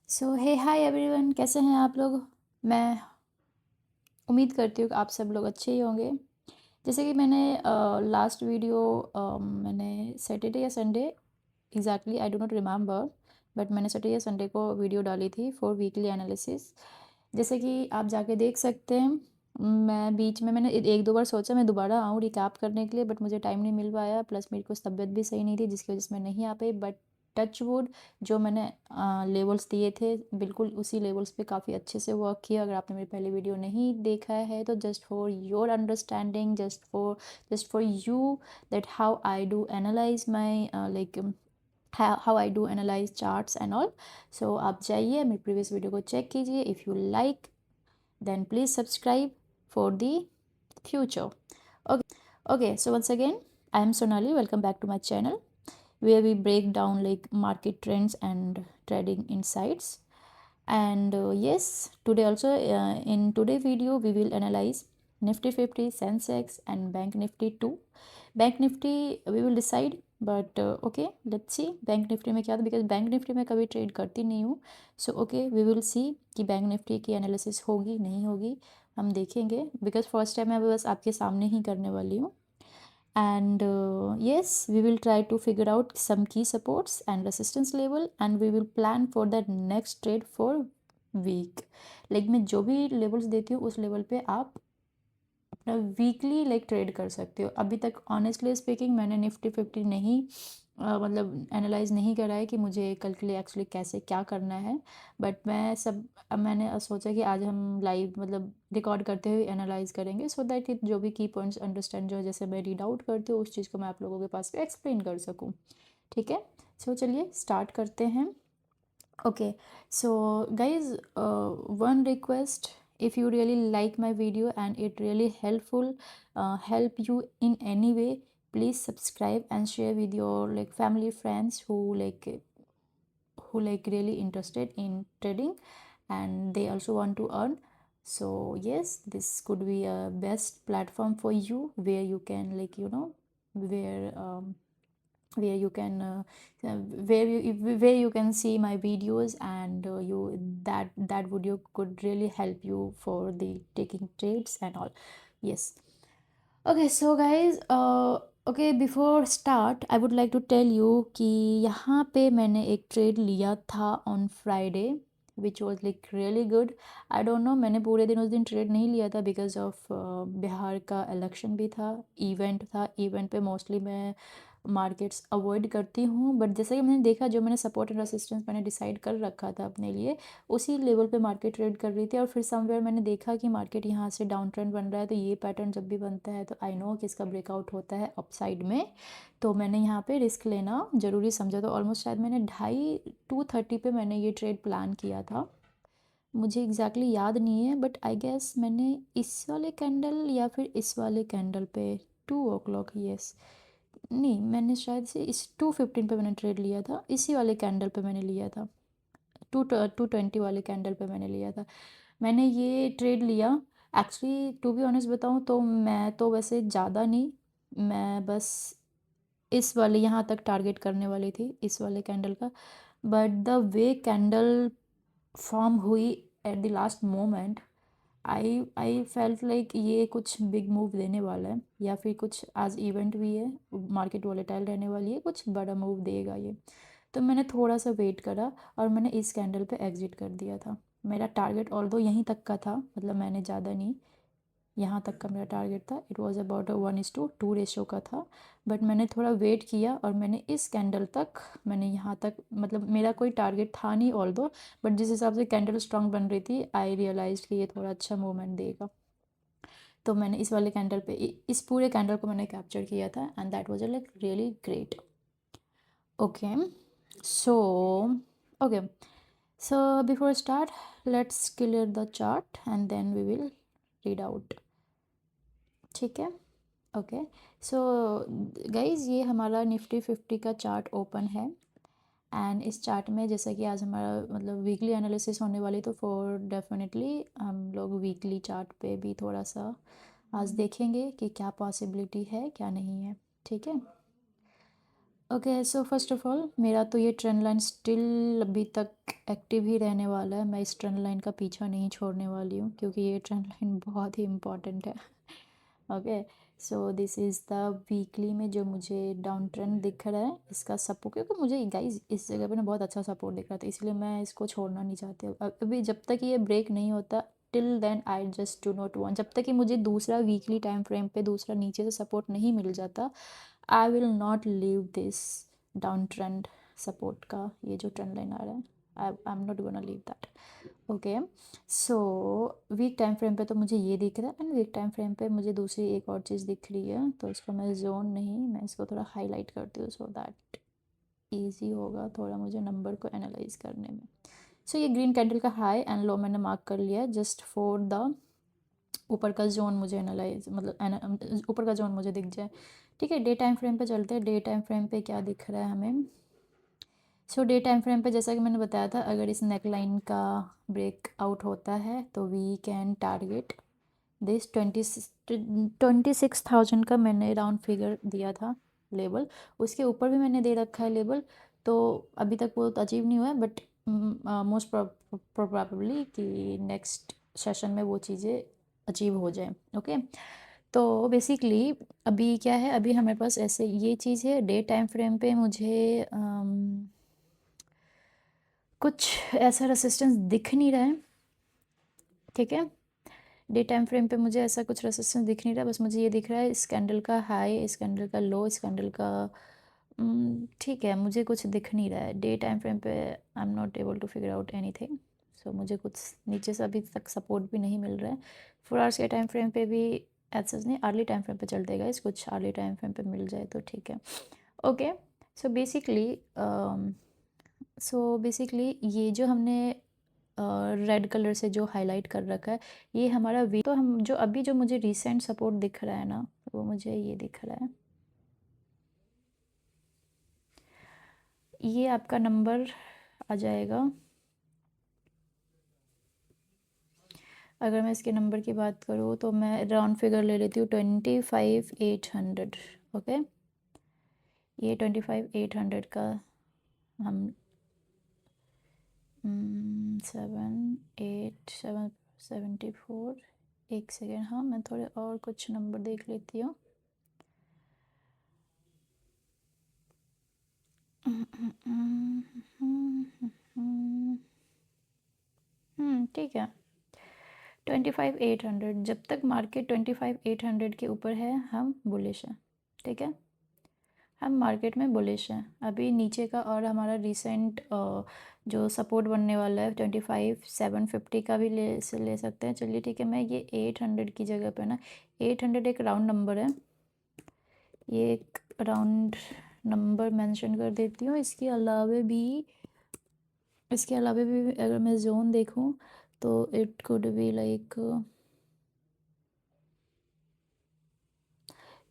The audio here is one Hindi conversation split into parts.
सो हे हाय एवरीवन, कैसे हैं आप लोग। मैं उम्मीद करती हूँ कि आप सब लोग अच्छे ही होंगे। जैसे कि मैंने लास्ट वीडियो मैंने सैटरडे या Sunday, exactly I do not remember, but मैंने सैटरडे या संडे को वीडियो डाली थी फॉर वीकली एनालिसिस। जैसे कि आप जाके देख सकते हैं। मैं बीच में मैंने एक दो बार सोचा मैं दोबारा आऊँ रिकैप करने के लिए, बट मुझे टाइम नहीं मिल पाया, प्लस मेरी कुछ तबीयत भी सही नहीं थी जिसकी वजह से मैं नहीं आ पाई। बट टच वुड, जो मैंने लेवल्स दिए थे बिल्कुल उसी लेवल्स पे काफ़ी अच्छे से वर्क किया। अगर आपने मेरी पहली वीडियो नहीं देखा है तो just for your understanding, just for you, that how I do analyze my like how I do analyze charts and all. So आप जाइए मेरी प्रीवियस वीडियो को चेक कीजिए। If you like then please subscribe for the future. Okay, so once again, I am Sonali. Welcome back to my channel where we break down like market trends and trading insights. And yes, today also in today's video we will analyze Nifty 50, Sensex and Bank Nifty 2. Bank Nifty we will decide, but okay, let's see bank Nifty में क्या था, बिकॉज बैंक निफ्टी में कभी ट्रेड करती नहीं हूँ। So okay, we will see कि बैंक निफ्टी की एनालिसिस होगी नहीं होगी, हम देखेंगे, बिकॉज फर्स्ट टाइम मैं बस आपके सामने ही करने वाली हूँ। And yes, we will try to figure out some key supports and resistance level, and we will plan for the next trade for week. like मैं जो भी लेवल्स देती हूँ उस लेवल पे आप अपना वीकली लाइक ट्रेड कर सकते हो। अभी तक ऑनेस्टली स्पीकिंग मैंने निफ्टी 50 नहीं मतलब एनालाइज नहीं करा है कि मुझे कल के लिए एक्चुअली कैसे क्या करना है। बट मैं सब अब मैंने सोचा कि आज हम लाइव मतलब रिकॉर्ड करते हुए एनालाइज करेंगे, सो दैट इट जो भी की पॉइंट्स अंडरस्टैंड जो जैसे मैं रीड आउट करती हूँ उस चीज़ को मैं आप लोगों के पास एक्सप्लेन कर सकूँ। ठीक है, सो चलिए स्टार्ट करते हैं। Okay, so guys, one request: if you really like my video and it really help you in any way, please subscribe and share with your like family friends who really interested in trading and they also want to earn. So yes, this could be a best platform for you where you can where where you can where you can see my videos, and you that video could really help you for the taking trades and all. Yes. Okay, so guys, okay, before start I would like to tell you कि यहाँ पे मैंने एक ट्रेड लिया था on Friday which was like really good. I don't know, मैंने पूरे दिन उस दिन ट्रेड नहीं लिया था बिकॉज ऑफ बिहार का इलेक्शन भी था, इवेंट था। इवेंट पे मोस्टली मैं मार्केट्स अवॉइड करती हूँ, बट जैसे कि मैंने देखा जो मैंने सपोर्ट एंड रेसिस्टेंस मैंने डिसाइड कर रखा था अपने लिए, उसी लेवल पे मार्केट ट्रेड कर रही थी। और फिर समवेयर मैंने देखा कि मार्केट यहाँ से डाउन ट्रेंड बन रहा है, तो ये पैटर्न जब भी बनता है तो आई नो कि इसका ब्रेकआउट होता है अपसाइड में, तो मैंने यहाँ पे रिस्क लेना ज़रूरी समझा। तो ऑलमोस्ट शायद मैंने 2:30 पे मैंने ये ट्रेड प्लान किया था, मुझे एग्जैक्टली याद नहीं है, बट आई गेस मैंने इस वाले कैंडल या फिर इस वाले कैंडल पे 2 o'clock, यस, नहीं, मैंने शायद से इस 2:15 पे मैंने ट्रेड लिया था, इसी वाले कैंडल पे मैंने लिया था, 220 वाले कैंडल पे मैंने लिया था। मैंने ये ट्रेड लिया, एक्चुअली टू बी ऑनेस्ट बताऊँ तो मैं तो वैसे ज़्यादा नहीं, मैं बस इस वाले यहाँ तक टारगेट करने वाली थी, इस वाले कैंडल का। But the way candle form हुई at the last moment, I felt like ये कुछ बिग मूव देने वाला है, या फिर कुछ आज इवेंट भी है, मार्केट वॉलेटाइल रहने वाली है, कुछ बड़ा मूव देगा ये। तो मैंने थोड़ा सा वेट करा और मैंने इस कैंडल पे एग्जिट कर दिया था। मेरा टारगेट ऑल्दो यहीं तक का था, मतलब मैंने ज़्यादा नहीं, यहाँ तक का मेरा टारगेट था। इट वाज अबाउट 1:2 रेशो का था, बट मैंने थोड़ा वेट किया और मैंने इस कैंडल तक, मैंने यहाँ तक, मतलब मेरा कोई टारगेट था नहीं ऑल्दो, बट जिस हिसाब से कैंडल स्ट्रांग बन रही थी आई रियलाइज कि ये थोड़ा अच्छा मूवमेंट देगा, तो मैंने इस वाले कैंडल पे इस पूरे कैंडल को मैंने कैप्चर किया था, and that was like really great. Okay, so okay, so before start let's clear the chart and then we will read out. ठीक है, ओके, सो गाइज ये हमारा निफ्टी 50 का चार्ट ओपन है, एंड इस चार्ट में जैसा कि आज हमारा मतलब वीकली एनालिसिस होने वाली, तो फॉर डेफिनेटली हम लोग वीकली चार्ट पे भी थोड़ा सा आज देखेंगे कि क्या पॉसिबिलिटी है क्या नहीं है। ठीक है, okay, so first of all मेरा तो ये ट्रेंड लाइन स्टिल अभी तक एक्टिव ही रहने वाला है। मैं इस ट्रेंड लाइन का पीछा नहीं छोड़ने वाली हूँ, क्योंकि ये ट्रेंड लाइन बहुत ही इम्पॉर्टेंट है। Okay, so this is the weekly में जो मुझे डाउन ट्रेंड दिख रहा है, इसका सपोर्ट, क्योंकि मुझे गाइस इस जगह पे ना बहुत अच्छा सपोर्ट दिख रहा था, इसलिए मैं इसको छोड़ना नहीं चाहती। अभी जब तक ये ब्रेक नहीं होता, till then I just do not want, जब तक कि मुझे दूसरा वीकली टाइम फ्रेम पे दूसरा नीचे से सपोर्ट नहीं मिल जाता, I will not leave this down trend support का। ये जो ट्रेंड लाइन आ रहा है, आई am not gonna leave that. Okay, so weak time frame पे तो मुझे ये दिख रहा है, एंड वीक टाइम फ्रेम पे मुझे दूसरी एक और चीज़ दिख रही है, तो इसको मैं जोन नहीं, मैं इसको थोड़ा हाईलाइट करती हूँ, सो दैट ईजी होगा थोड़ा मुझे नंबर को एनालाइज करने में। सो ये ग्रीन कैंडल का हाई एंड लो मैंने मार्क कर लिया, जस्ट फॉर द ऊपर का जोन मुझे एनालाइज, मतलब ऊपर का जोन मुझे दिख जाए। ठीक है, डे टाइम फ्रेम पे चलते हैं। डे टाइम फ्रेम पे क्या दिख रहा है हमें? सो डे टाइम फ्रेम पे जैसा कि मैंने बताया था, अगर इस नेक लाइन का ब्रेकआउट होता है तो वी कैन टारगेट दिस 26,000 का मैंने राउंड फिगर दिया था लेवल, उसके ऊपर भी मैंने दे रखा है लेवल। तो अभी तक वो तो अचीव नहीं हुआ है, बट मोस्ट प्रोबेबली कि नेक्स्ट सेशन में वो चीज़ें अचीव हो जाए। ओके, तो बेसिकली अभी क्या है, अभी हमारे पास ऐसे ये चीज़ है। डे टाइम फ्रेम पे मुझे कुछ ऐसा रेसिस्टेंस दिख नहीं रहा है। ठीक है, डे टाइम फ्रेम पे मुझे ऐसा कुछ रेसिस्टेंस दिख नहीं रहा, बस मुझे ये दिख रहा है इस कैंडल का हाई, इस कैंडल का लो, इस कैंडल का ठीक है, मुझे कुछ दिख नहीं रहा है डे टाइम फ्रेम पे। I am not able to figure out anything. So मुझे कुछ नीचे से अभी तक सपोर्ट भी नहीं मिल रहा है। 4 आवर्स के टाइम फ्रेम पे भी ऐसा नहीं, अर्ली टाइम फ्रेम पे चलते गए, कुछ अर्ली टाइम फ्रेम पे मिल जाए तो ठीक है। ओके, सो बेसिकली ये जो हमने रेड कलर से जो हाईलाइट कर रखा है, ये हमारा वी, तो हम जो अभी जो मुझे रिसेंट सपोर्ट दिख रहा है ना, वो मुझे ये दिख रहा है, ये आपका नंबर आ जाएगा। अगर मैं इसके नंबर की बात करूँ तो मैं राउंड फिगर ले लेती हूँ 25,800। ओके, ये 25,800 का हम 7,8,774, एक सेकेंड, हाँ मैं थोड़े और कुछ नंबर देख लेती हूँ। ठीक है, 25,800, जब तक मार्केट 25,800 के ऊपर है हम बुलिश हैं। ठीक है, हम मार्केट में बुलिश हैं। अभी नीचे का और हमारा रिसेंट जो सपोर्ट बनने वाला है 25,750 का भी ले सकते हैं। चलिए ठीक है, मैं ये 800 की जगह पे ना, 800 एक राउंड नंबर है, ये एक राउंड नंबर मेंशन कर देती हूँ। इसके अलावा भी अगर मैं जोन देखूँ तो it could be like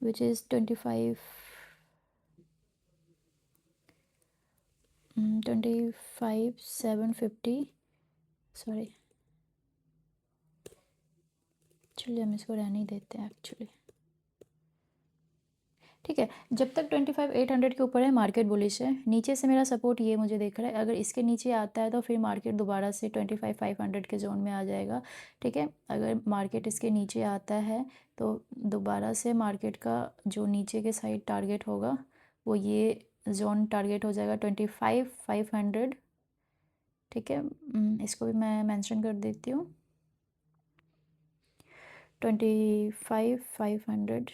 which is 25,750, sorry, चलिए हम इसको रहने ही देते हैं एक्चुअली। ठीक है, जब तक 25,800 के ऊपर है मार्केट बुलिश है। नीचे से मेरा सपोर्ट ये मुझे देख रहा है, अगर इसके नीचे आता है तो फिर मार्केट दोबारा से 25,500 के जोन में आ जाएगा। ठीक है, अगर मार्केट इसके नीचे आता है तो दोबारा से मार्केट का जो नीचे के साइड टारगेट होगा वो ये जोन टारगेट हो जाएगा 25,500। ठीक है, इसको भी मैं मेंशन कर देती हूँ 25,500।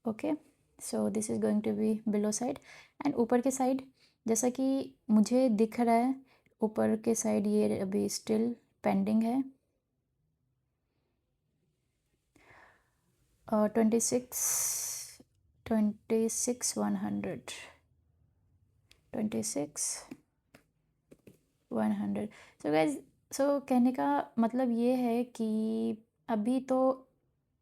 Okay, so this is going to be below side, and ऊपर के साइड जैसा कि मुझे दिख रहा है, ऊपर के साइड ये अभी स्टिल पेंडिंग है 26,100, 26,100। सो गाइज, सो कहने का मतलब ये है कि अभी तो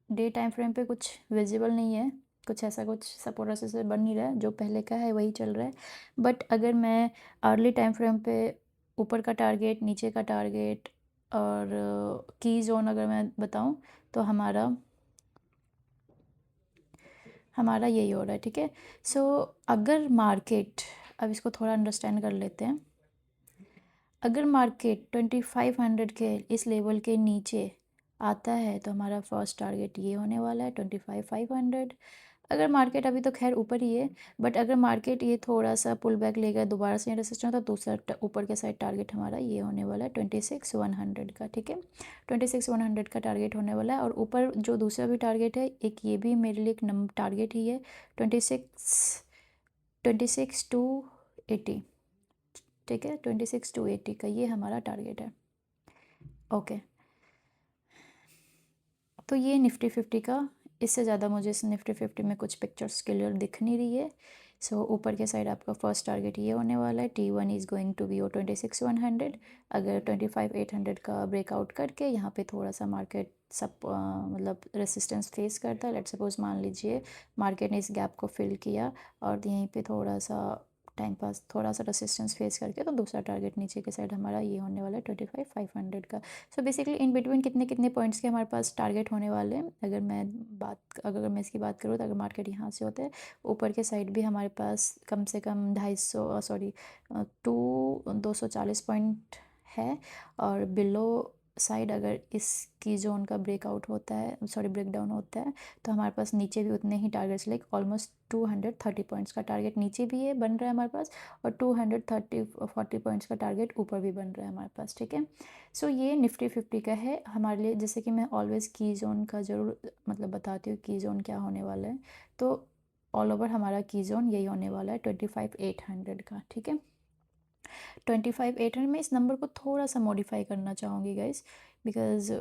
डे टाइम फ्रेम पे कुछ विजिबल नहीं है, कुछ ऐसा कुछ सपोर्ट रेसिस्टेंस बन नहीं रहा है, जो पहले का है वही चल रहा है। बट अगर मैं अर्ली टाइम फ्रेम पे ऊपर का टारगेट, नीचे का टारगेट और की जोन अगर मैं बताऊं, तो हमारा हमारा यही हो रहा है, ठीक है। सो अगर मार्केट, अब इसको थोड़ा अंडरस्टैंड कर लेते हैं, अगर मार्केट 2500 के इस लेवल के नीचे आता है तो हमारा फर्स्ट टारगेट ये होने वाला है 25,500। अगर मार्केट अभी तो खैर ऊपर ही है, बट अगर मार्केट ये थोड़ा सा पुल बैक लेगा, दोबारा से रेसिस्टेंस, तो दूसरा ऊपर के साइड टारगेट हमारा ये होने वाला है 26,100 का, ठीक है। 26,100 का टारगेट होने वाला है। और ऊपर जो दूसरा भी टारगेट है, एक ये भी मेरे लिए एक टारगेट ही है, 26,280, ठीक है। 26,280 का ये हमारा टारगेट है, ओके। तो ये निफ्टी 50 का, इससे ज़्यादा मुझे इस निफ्टी 50 में कुछ पिक्चर्स क्लियर दिख नहीं रही है। सो ऊपर के साइड आपका फर्स्ट टारगेट ये होने वाला है, T1 is going to be oh 26,100। अगर 25,800 का ब्रेकआउट करके यहाँ पे थोड़ा सा मार्केट सब मतलब रेसिस्टेंस फेस करता है, लेट्स सपोज मान लीजिए मार्केट ने इस गैप को फिल किया और यहीं पे थोड़ा सा टाइम पास, थोड़ा सा रेसिस्टेंस फेस करके, तो दूसरा टारगेट नीचे के साइड हमारा ये होने वाला है 25,500 का। सो बेसिकली इन बिटवीन कितने कितने पॉइंट्स के हमारे पास टारगेट होने वाले हैं, अगर मैं इसकी बात करूँ, तो अगर मार्केट यहाँ से होता है, ऊपर के साइड भी हमारे पास कम से कम 250, सॉरी 240 पॉइंट है। और बिलो साइड अगर इसकी जोन का ब्रेकआउट होता है, सॉरी ब्रेकडाउन होता है, तो हमारे पास नीचे भी उतने ही टारगेट्स, लाइक ऑलमोस्ट 230 पॉइंट्स का टारगेट नीचे भी है, बन रहा है हमारे पास, और 240 पॉइंट्स का टारगेट ऊपर भी बन रहा है हमारे पास, ठीक है। सो ये निफ्टी 50 का है हमारे लिए। जैसे कि मैं ऑलवेज़ की जोन का ज़रूर मतलब बताती हूँ की जोन क्या होने वाला है, तो ऑल ओवर हमारा की जोन यही होने वाला है 25,800 का, ठीक है। 25,800 में इस नंबर को थोड़ा सा मॉडिफाई करना चाहूँगी गाइस, बिकॉज़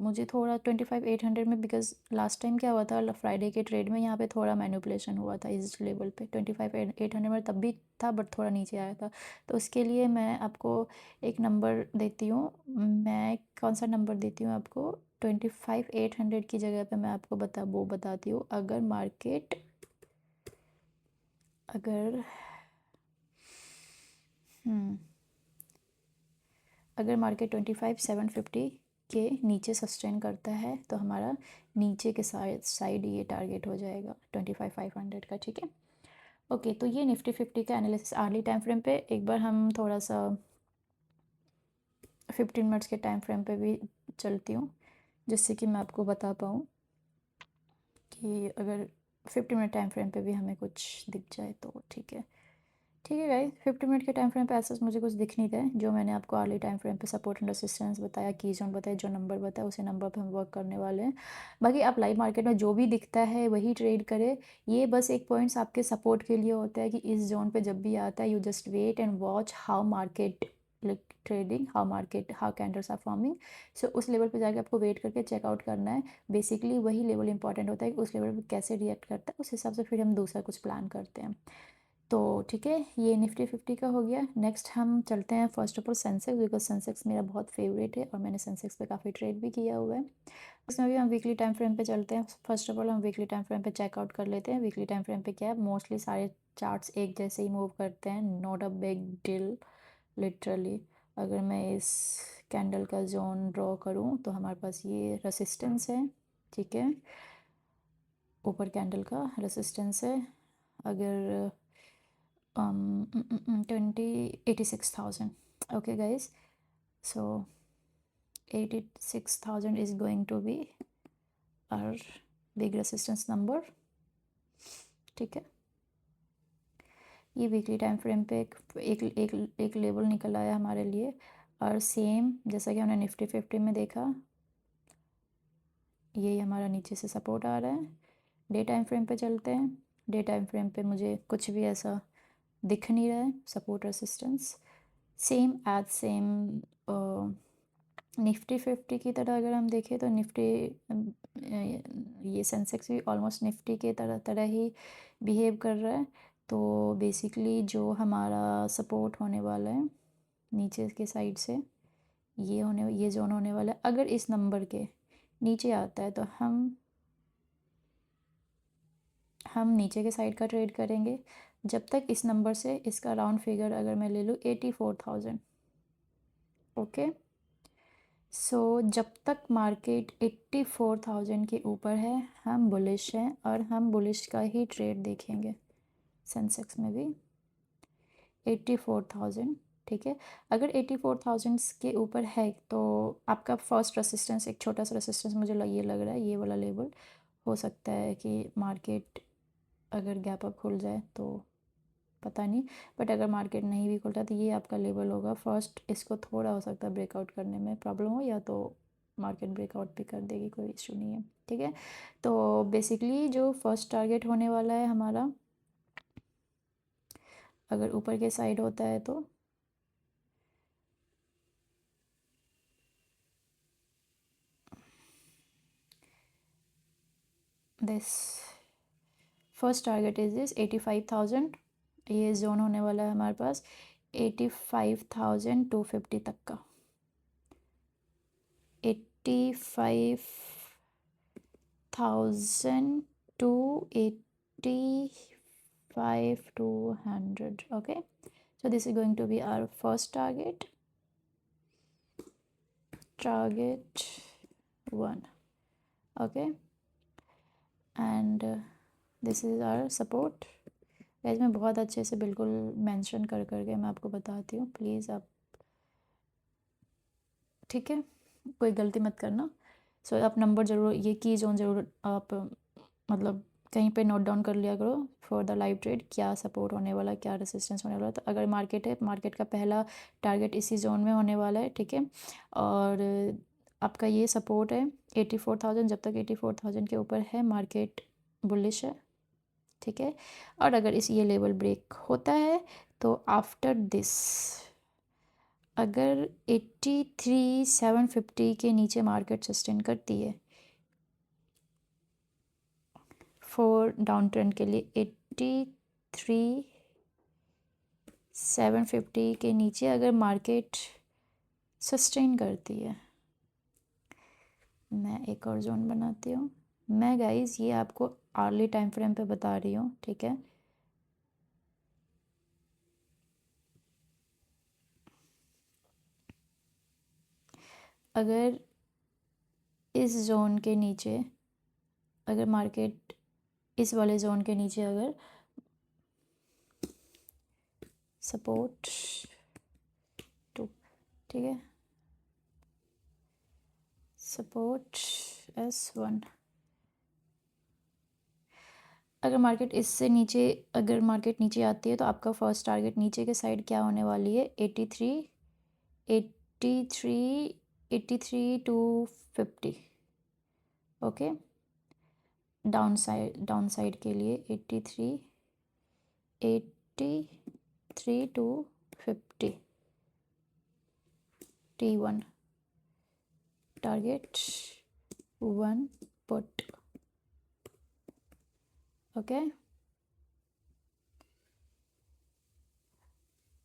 मुझे थोड़ा 25,800 में, बिकॉज़ लास्ट टाइम क्या हुआ था फ्राइडे के ट्रेड में, यहाँ पे थोड़ा मैनिपुलेशन हुआ था इस लेवल पे 25,800 में, तब भी था बट थोड़ा नीचे आया था। तो उसके लिए मैं आपको एक नंबर देती हूँ, मैं कौन सा नंबर देती हूँ आपको, 25,800 की जगह पे मैं आपको बताती हूँ, अगर मार्केट, अगर अगर मार्केट 25,750 के नीचे सस्टेन करता है, तो हमारा नीचे के साइड ये टारगेट हो जाएगा 25,500 का, ठीक है। ओके, तो ये निफ्टी 50 का एनालिसिस आर्ली टाइम फ्रेम पे। एक बार हम थोड़ा सा 15 मिनट्स के टाइम फ्रेम पे भी चलती हूँ, जिससे कि मैं आपको बता पाऊँ कि अगर 50 मिनट टाइम फ्रेम पे भी हमें कुछ दिख जाए तो ठीक है। ठीक है गाइस, 50 मिनट के टाइम फ्रेम पे ऐसा मुझे कुछ दिख नहीं रहा है। जो मैंने आपको अर्ली टाइम फ्रेम पे सपोर्ट एंड रेसिस्टेंस बताया, की जोन बताया, जो नंबर बताया, उसी नंबर पे हम वर्क करने वाले हैं। बाकी आप लाइव मार्केट में जो भी दिखता है वही ट्रेड करें। ये बस एक पॉइंट्स आपके सपोर्ट के लिए होता है कि इस जोन पे जब भी आता है, you just wait and watch how market like trading, how candles are forming. So उस लेवल पे जाके आपको वेट करके चेकआउट करना है। बेसिकली वही लेवल इंपॉर्टेंट होता है कि उस लेवल पे कैसे रिएक्ट करता है, उस हिसाब से फिर हम दूसरा कुछ प्लान करते हैं। तो ठीक है, ये निफ्टी 50 का हो गया। नेक्स्ट हम चलते हैं first of all Sensex, because Sensex मेरा बहुत फेवरेट है और मैंने सेंसेक्स पे काफ़ी ट्रेड भी किया हुआ है। इसमें भी हम वीकली टाइम फ्रेम पे चलते हैं। फर्स्ट ऑफ ऑल हम वीकली टाइम फ्रेम पे चेकआउट कर लेते हैं। वीकली टाइम फ्रेम पे क्या है, मोस्टली सारे चार्ट्स एक जैसे ही मूव करते हैं, not a big deal literally. अगर मैं इस कैंडल का जोन ड्रॉ करूँ तो हमारे पास ये रेसिस्टेंस है, ठीक है, ऊपर कैंडल का रेसिस्टेंस है। अगर 86,000, okay guys, so 86,000 is going to be our big resistance number, ठीक है। ये वीकली टाइम फ्रेम पे एक लेवल निकल आया हमारे लिए, और सेम जैसा कि हमने निफ्टी 50 में देखा, यही हमारा नीचे से सपोर्ट आ रहा है। डे टाइम फ्रेम पे चलते हैं। डे टाइम फ्रेम पे मुझे कुछ भी ऐसा दिख नहीं रहा है support resistance, same as same Nifty 50 की तरह अगर हम देखें तो निफ्टी ये सेंसेक्स भी ऑलमोस्ट निफ्टी के तरह ही बिहेव कर रहा है। तो बेसिकली जो हमारा सपोर्ट होने वाला है नीचे के साइड से, ये जोन होने वाला है। अगर इस नंबर के नीचे आता है तो हम नीचे के साइड का ट्रेड करेंगे, जब तक इस नंबर से इसका राउंड फिगर अगर मैं ले लूँ 84,000, ओके। सो जब तक मार्केट 84,000 के ऊपर है हम बुलिश हैं और हम बुलिश का ही ट्रेड देखेंगे। सेंसेक्स में भी 84,000, ठीक है। अगर 84,000 के ऊपर है तो आपका फर्स्ट रेसिस्टेंस, एक छोटा सा रेसिस्टेंस मुझे ये लग रहा है, ये वाला लेवल हो सकता है कि मार्केट अगर गैप अप खुल जाए तो पता नहीं, बट अगर मार्केट नहीं भी खुलता तो ये आपका लेवल होगा फर्स्ट। इसको थोड़ा हो सकता है ब्रेकआउट करने में प्रॉब्लम हो, या तो मार्केट ब्रेकआउट भी कर देगी, कोई इशू नहीं है, ठीक है। तो बेसिकली जो फर्स्ट टारगेट होने वाला है हमारा, अगर ऊपर के साइड होता है तो this first target is this 85,000, ये जोन होने वाला है हमारे पास 85,250 तक का। 85,000 to 85,200, okay, so this is going to be our first target 1, okay, and this is our support। Guys मैं बहुत अच्छे से बिल्कुल मेंशन कर करके मैं आपको बताती हूँ, प्लीज़ आप, ठीक है, कोई गलती मत करना। सो आप नंबर ज़रूर, ये की जोन ज़रूर आप मतलब कहीं पे नोट डाउन कर लिया करो फॉर द लाइव ट्रेड, क्या सपोर्ट होने वाला है, क्या रेसिस्टेंस होने वाला है। तो अगर मार्केट है, मार्केट का पहला टारगेट इसी जोन में होने वाला है, ठीक है। और आपका ये सपोर्ट है 84,000, जब तक 84,000 के ऊपर है मार्केट बुलिश है, ठीक है। और अगर इस ये लेवल ब्रेक होता है तो आफ्टर दिस अगर 83,750 के नीचे मार्केट सस्टेन करती है फॉर डाउन ट्रेंड के लिए, 83,750 के नीचे अगर मार्केट सस्टेन करती है, मैं एक और जोन बनाती हूँ। मैं गाइस ये आपको आर्ली टाइम फ्रेम पे बता रही हूँ, ठीक है। अगर इस जोन के नीचे अगर मार्केट इस वाले जोन के नीचे अगर सपोर्ट टू, ठीक है, सपोर्ट S1, अगर मार्केट इससे नीचे, अगर मार्केट नीचे आती है तो आपका फर्स्ट टारगेट नीचे के साइड क्या होने वाली है, 83,250, ओके। डाउन साइड के लिए 83,250 T1 टारगेट 1 पुट, ओके।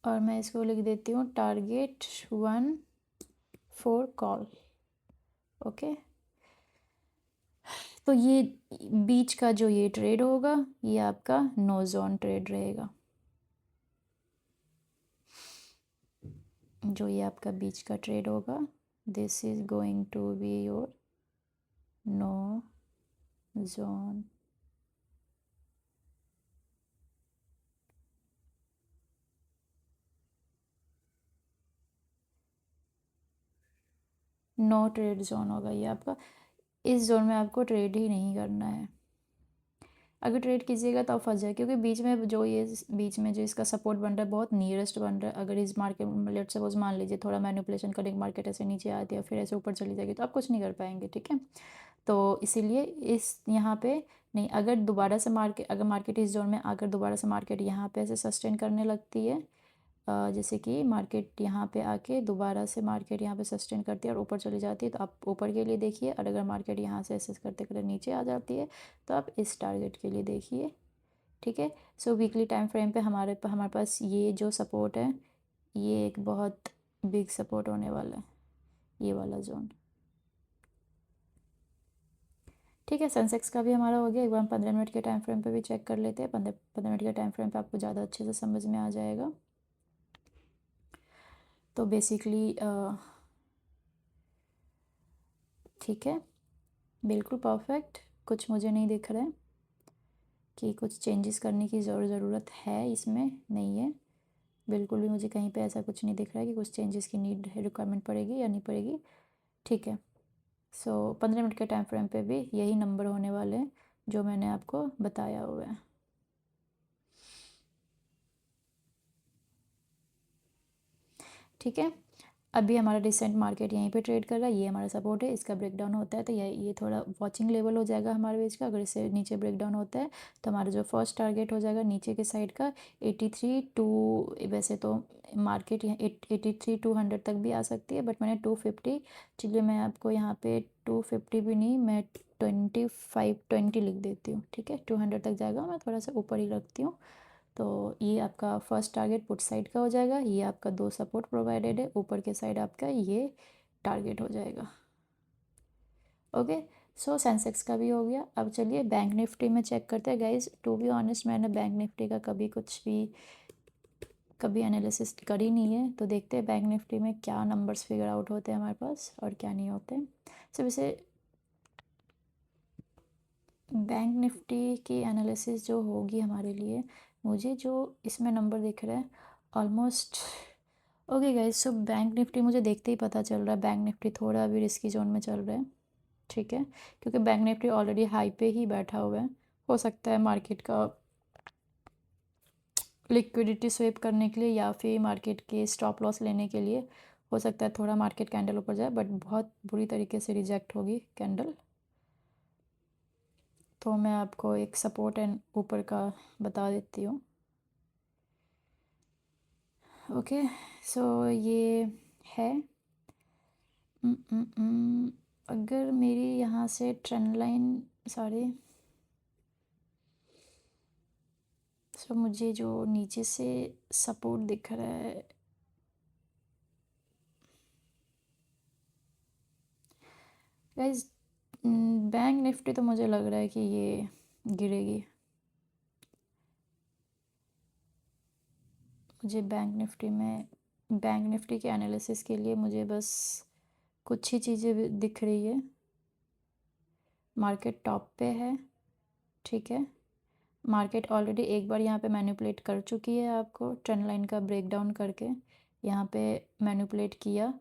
और मैं इसको लिख देती हूँ टारगेट 1 फॉर कॉल, ओके। तो ये बीच का जो ये ट्रेड होगा ये आपका नो जोन ट्रेड रहेगा, जो ये आपका बीच का ट्रेड होगा, this is going to be your no zone no trade zone होगा ये आपका। इस जोन में आपको ट्रेड ही नहीं करना है। अगर ट्रेड कीजिएगा तो आप फंस जाए, क्योंकि बीच में जो ये बीच में जो इसका सपोर्ट बन रहा है बहुत नियरेस्ट बन रहा है। अगर इस मार्केट लेट सपोज मान लीजिए थोड़ा मैनिपुलेशन करेंगे, मार्केट ऐसे नीचे आती है फिर ऐसे ऊपर चली जाएगी तो आप कुछ नहीं कर पाएंगे, ठीक है। तो इसीलिए इस यहाँ पे नहीं, अगर दोबारा से मार्केट, अगर मार्केट इस जोन में आकर दोबारा से मार्केट यहाँ पे ऐसे सस्टेन करने लगती है, जैसे कि मार्केट यहाँ पे आके दोबारा से मार्केट यहाँ पे सस्टेन करती है और ऊपर चली जाती है तो आप ऊपर के लिए देखिए। और अगर मार्केट यहाँ से ऐसे करते करते नीचे आ जाती है तो आप इस टारगेट के लिए देखिए, ठीक है। सो वीकली टाइम फ्रेम पे हमारे पास ये जो सपोर्ट है ये एक बहुत बिग सपोर्ट होने वाला है, ये वाला जोन, ठीक है। सेंसेक्स का भी हमारा हो गया। एक बार हम 15 मिनट के टाइम फ्रेम पे भी चेक कर लेते हैं। 15 मिनट के टाइम फ्रेम पे आपको ज़्यादा अच्छे से समझ में आ जाएगा। तो बेसिकली ठीक है, बिल्कुल परफेक्ट। कुछ मुझे नहीं दिख रहा है कि कुछ चेंजेस करने की ज़रूरत है, इसमें नहीं है। बिल्कुल भी मुझे कहीं पे ऐसा कुछ नहीं दिख रहा है कि कुछ चेंजेस की रिक्वायरमेंट पड़ेगी या नहीं पड़ेगी। ठीक है, सो 15 मिनट के टाइम फ्रेम पे भी यही नंबर होने वाले हैं जो मैंने आपको बताया हुआ है। ठीक है, अभी हमारा रिसेंट मार्केट यहीं पे ट्रेड कर रहा है, ये हमारा सपोर्ट है, इसका ब्रेकडाउन होता है तो ये थोड़ा वॉचिंग लेवल हो जाएगा हमारे बीच का। अगर इसे नीचे ब्रेकडाउन होता है तो हमारा जो फर्स्ट टारगेट हो जाएगा नीचे के साइड का 83 टू, वैसे तो मार्केट यहाँ 83 200 तक भी आ सकती है, बट मैंने 250, चलिए मैं आपको यहाँ पे 250 भी नहीं, मैं 20 लिख देती हूँ। ठीक है, 200 तक जाएगा, मैं थोड़ा सा ऊपर ही रखती हूँ। तो ये आपका फर्स्ट टारगेट पुट साइड का हो जाएगा, ये आपका 2 सपोर्ट प्रोवाइडेड है, ऊपर के साइड आपका ये टारगेट हो जाएगा। ओके, सो सेंसेक्स का भी हो गया। अब चलिए बैंक निफ्टी में चेक करते हैं गाइज। टू बी ऑनेस्ट मैंने बैंक निफ्टी का कभी एनालिसिस करी नहीं है, तो देखते हैं बैंक निफ्टी में क्या नंबर्स फिगर आउट होते हैं हमारे पास और क्या नहीं होते। सो वैसे बैंक निफ्टी की एनालिसिस जो होगी हमारे लिए, मुझे जो इसमें नंबर दिख रहा है almost okay guys. So bank Nifty मुझे देखते ही पता चल रहा है बैंक निफ्टी थोड़ा अभी रिस्की जोन में चल रहा है। ठीक है, क्योंकि बैंक निफ्टी ऑलरेडी हाई पे ही बैठा हुआ है। हो सकता है मार्केट का लिक्विडिटी स्वेप करने के लिए या फिर मार्केट के स्टॉप लॉस लेने के लिए हो सकता है थोड़ा मार्केट कैंडल ऊपर जाए, बट बहुत बुरी तरीके से रिजेक्ट होगी कैंडल। तो मैं आपको एक सपोर्ट एंड ऊपर का बता देती हूँ। ओके, सो ये है अगर मेरी यहाँ से ट्रेंड लाइन, सॉरी, सो मुझे जो नीचे से सपोर्ट दिख रहा है, गाइस बैंक निफ्टी तो मुझे लग रहा है कि ये गिरेगी। मुझे बैंक निफ्टी के एनालिसिस के लिए मुझे बस कुछ ही चीज़ें दिख रही है। मार्केट टॉप पे है, ठीक है, मार्केट ऑलरेडी एक बार यहाँ पे मैनिपुलेट कर चुकी है, आपको ट्रेंड लाइन का ब्रेकडाउन करके यहाँ पे मैनिपुलेट किया,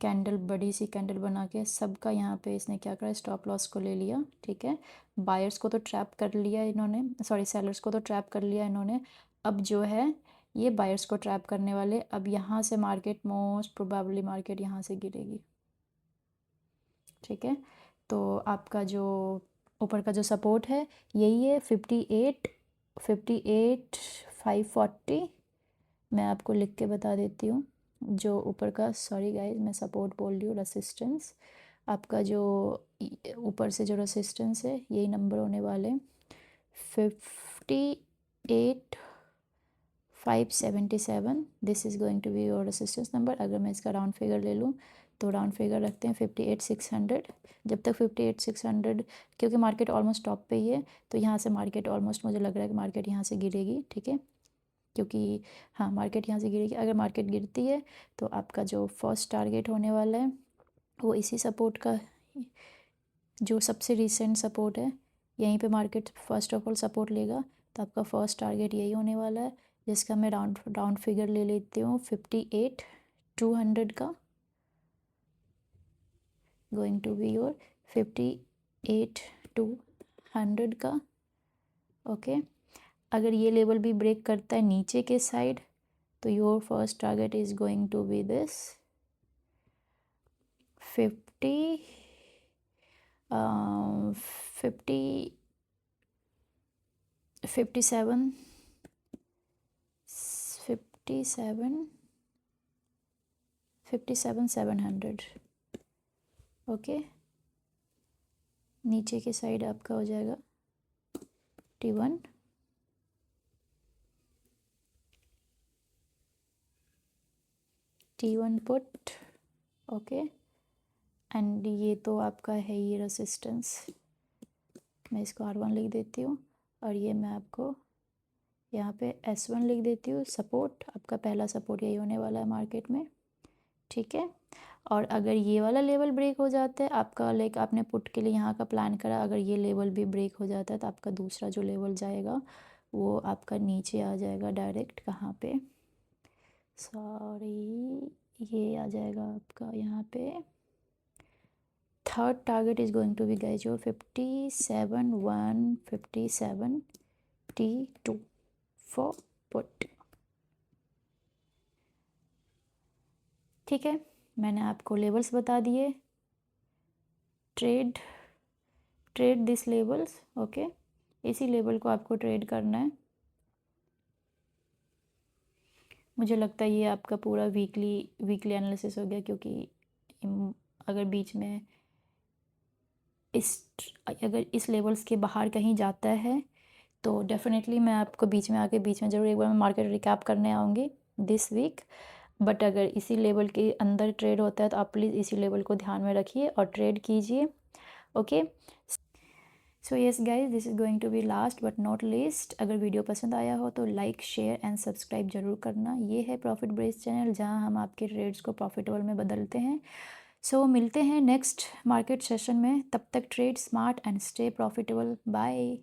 कैंडल बड़ी सी कैंडल बना के सबका यहाँ पे इसने क्या करा, स्टॉप लॉस को ले लिया। ठीक है, बायर्स को तो ट्रैप कर लिया इन्होंने, सॉरी सेलर्स को तो ट्रैप कर लिया इन्होंने। अब जो है ये बायर्स को ट्रैप करने वाले, अब यहाँ से मार्केट मोस्ट प्रोबेबली मार्केट यहाँ से गिरेगी। ठीक है, तो आपका जो ऊपर का जो सपोर्ट है यही है 58 मैं आपको लिख के बता देती हूँ। जो ऊपर का, सॉरी गाइस मैं सपोर्ट बोल रही हूँ, रेसिस्टेंस, आपका जो ऊपर से जो रेसिस्टेंस है यही नंबर होने वाले 58,577, this is going to be your resistance number. अगर मैं इसका राउंड फिगर ले लूँ तो राउंड फिगर रखते हैं 58,600। जब तक 58,600, क्योंकि मार्केट ऑलमोस्ट टॉप पे ही है, तो यहाँ से मार्केट ऑलमोस्ट मुझे लग रहा है कि मार्केट यहाँ से गिरेगी। ठीक है, क्योंकि हाँ मार्केट यहाँ से गिरेगी। अगर मार्केट गिरती है तो आपका जो फर्स्ट टारगेट होने वाला है वो इसी सपोर्ट का, जो सबसे रिसेंट सपोर्ट है, यहीं पे market first of all support लेगा। तो आपका फर्स्ट टारगेट यही होने वाला है, जिसका मैं राउंड फिगर ले लेती हूँ 58,200 का, गोइंग टू बी योर 58,200 का। ओके, अगर ये लेवल भी ब्रेक करता है नीचे के साइड तो your first target is going to be this 50 50 57 57 57,700। Okay, नीचे के साइड आपका हो जाएगा T1 पुट। ओके, एंड ये तो आपका है ये रेसिस्टेंस, मैं इसको R1 लिख देती हूँ, और ये मैं आपको यहाँ पे S1 लिख देती हूँ। सपोर्ट, आपका पहला सपोर्ट यही होने वाला है मार्केट में। ठीक है, और अगर ये वाला लेवल ब्रेक हो जाता है आपका, लाइक आपने पुट के लिए यहाँ का प्लान करा, अगर ये लेवल भी ब्रेक हो जाता है तो आपका दूसरा जो लेवल जाएगा वो आपका नीचे आ जाएगा डायरेक्ट। कहाँ पे, सॉरी, ये आ जाएगा आपका यहाँ पे। Third target is going to be guys your 57,157 T2 for put. ठीक है, मैंने आपको लेवल्स बता दिए। ट्रेड दिस लेवल्स, ओके, इसी लेवल को आपको ट्रेड करना है। मुझे लगता है ये आपका पूरा वीकली एनालिसिस हो गया, क्योंकि अगर बीच में अगर इस लेवल्स के बाहर कहीं जाता है तो डेफिनेटली मैं आपको बीच में ज़रूर एक बार मैं मार्केट रिकैप करने आऊँगी दिस वीक। बट अगर इसी लेवल के अंदर ट्रेड होता है तो आप प्लीज़ इसी लेवल को ध्यान में रखिए और ट्रेड कीजिए, okay. So yes guys, this is going to be last but not least. अगर वीडियो पसंद आया हो तो लाइक, शेयर एंड सब्सक्राइब जरूर करना। ये है प्रॉफिट ब्रेस चैनल, जहाँ हम आपके ट्रेड्स को प्रॉफिटेबल में बदलते हैं। सो मिलते हैं नेक्स्ट मार्केट सेशन में, तब तक trade smart and stay profitable. Bye.